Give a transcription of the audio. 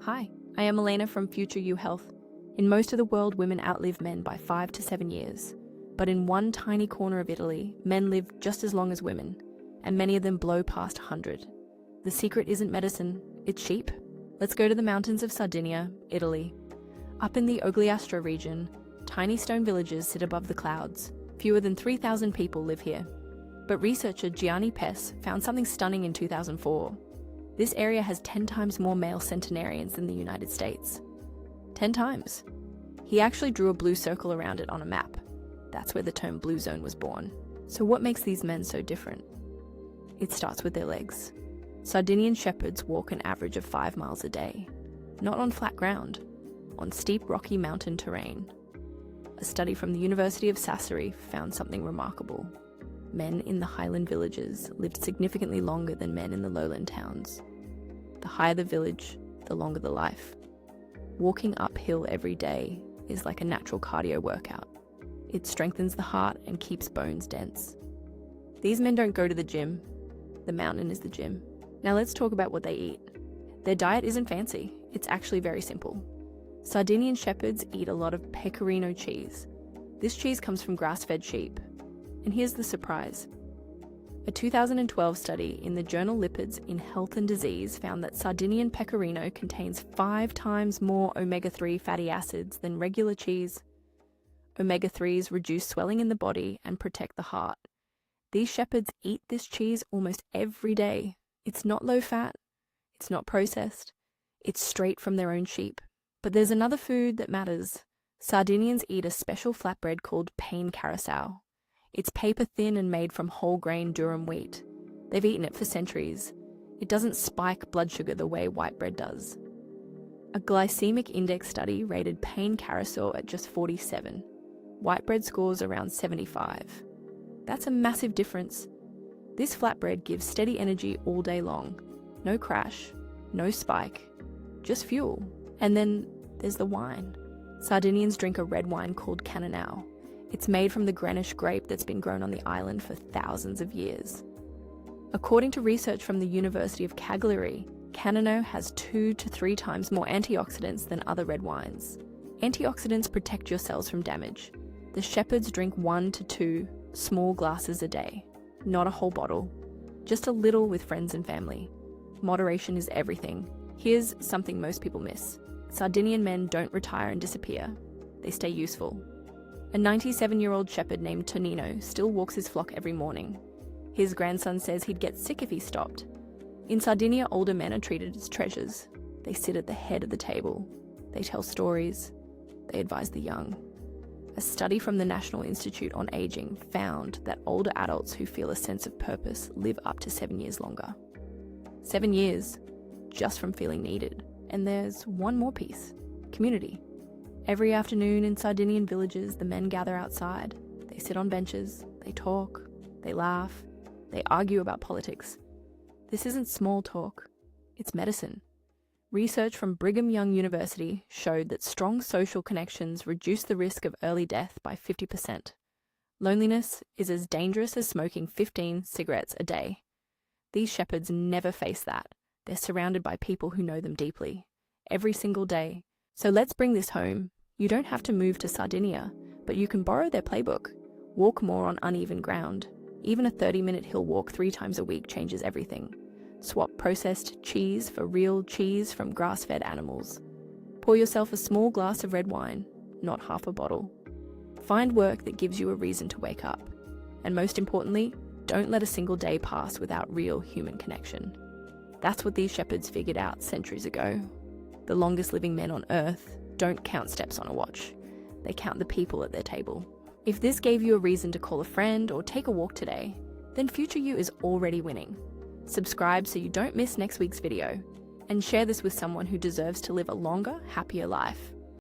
Hi, I am Elena from Future You Health. In most of the world, women outlive men by 5 to 7 years. But in one tiny corner of Italy, men live just as long as women, and many of them blow past 100. The secret isn't medicine, it's sheep. Let's go to the mountains of Sardinia, Italy. Up in the Ogliastra region, tiny stone villages sit above the clouds. Fewer than 3,000 people live here. But researcher Gianni Pes found something stunning in 2004. This area has 10 times more male centenarians than the United States. 10 times. He actually drew a blue circle around it on a map. That's where the term blue zone was born. So what makes these men so different? It starts with their legs. Sardinian shepherds walk an average of 5 miles a day. Not on flat ground, on steep rocky mountain terrain. A study from the University of Sassari found something remarkable. Men in the highland villages lived significantly longer than men in the lowland towns. The higher the village, the longer the life. Walking uphill every day is like a natural cardio workout. It strengthens the heart and keeps bones dense. These men don't go to the gym. The mountain is the gym. Now let's talk about what they eat. Their diet isn't fancy. It's actually very simple. Sardinian shepherds eat a lot of pecorino cheese. This cheese comes from grass-fed sheep. And here's the surprise. A 2012 study in the journal Lipids in Health and Disease found that Sardinian pecorino contains 5 times more omega-3 fatty acids than regular cheese. Omega-3s reduce swelling in the body and protect the heart. These shepherds eat this cheese almost every day. It's not low-fat, it's not processed, it's straight from their own sheep. But there's another food that matters. Sardinians eat a special flatbread called Cannonau. It's paper-thin and made from whole-grain durum wheat. They've eaten it for centuries. It doesn't spike blood sugar the way white bread does. A glycemic index study rated Cannonau at just 47. White bread scores around 75. That's a massive difference. This flatbread gives steady energy all day long. No crash, no spike, just fuel. And then there's the wine. Sardinians drink a red wine called Cannonau. It's made from the Grenache grape that's been grown on the island for thousands of years. According to research from the University of Cagliari, Cannonau has 2 to 3 times more antioxidants than other red wines. Antioxidants protect your cells from damage. The shepherds drink 1 to 2 small glasses a day, not a whole bottle, just a little with friends and family. Moderation is everything. Here's something most people miss. Sardinian men don't retire and disappear. They stay useful. A 97-year-old shepherd named Tonino still walks his flock every morning. His grandson says he'd get sick if he stopped. In Sardinia, older men are treated as treasures. They sit at the head of the table. They tell stories. They advise the young. A study from the National Institute on Aging found that older adults who feel a sense of purpose live up to 7 years longer. 7 years, just from feeling needed. And there's one more piece: community. Every afternoon in Sardinian villages, the men gather outside. They sit on benches, they talk, they laugh, they argue about politics. This isn't small talk, it's medicine. Research from Brigham Young University showed that strong social connections reduce the risk of early death by 50%. Loneliness is as dangerous as smoking 15 cigarettes a day. These shepherds never face that. They're surrounded by people who know them deeply, every single day. So let's bring this home. You don't have to move to Sardinia, but you can borrow their playbook. Walk more on uneven ground. Even a 30-minute hill walk 3 times a week changes everything. Swap processed cheese for real cheese from grass-fed animals. Pour yourself a small glass of red wine, not half a bottle. Find work that gives you a reason to wake up. And most importantly, don't let a single day pass without real human connection. That's what these shepherds figured out centuries ago. The longest living men on Earth don't count steps on a watch. They count the people at their table. If this gave you a reason to call a friend or take a walk today, then Future You is already winning. Subscribe so you don't miss next week's video, and share this with someone who deserves to live a longer, happier life.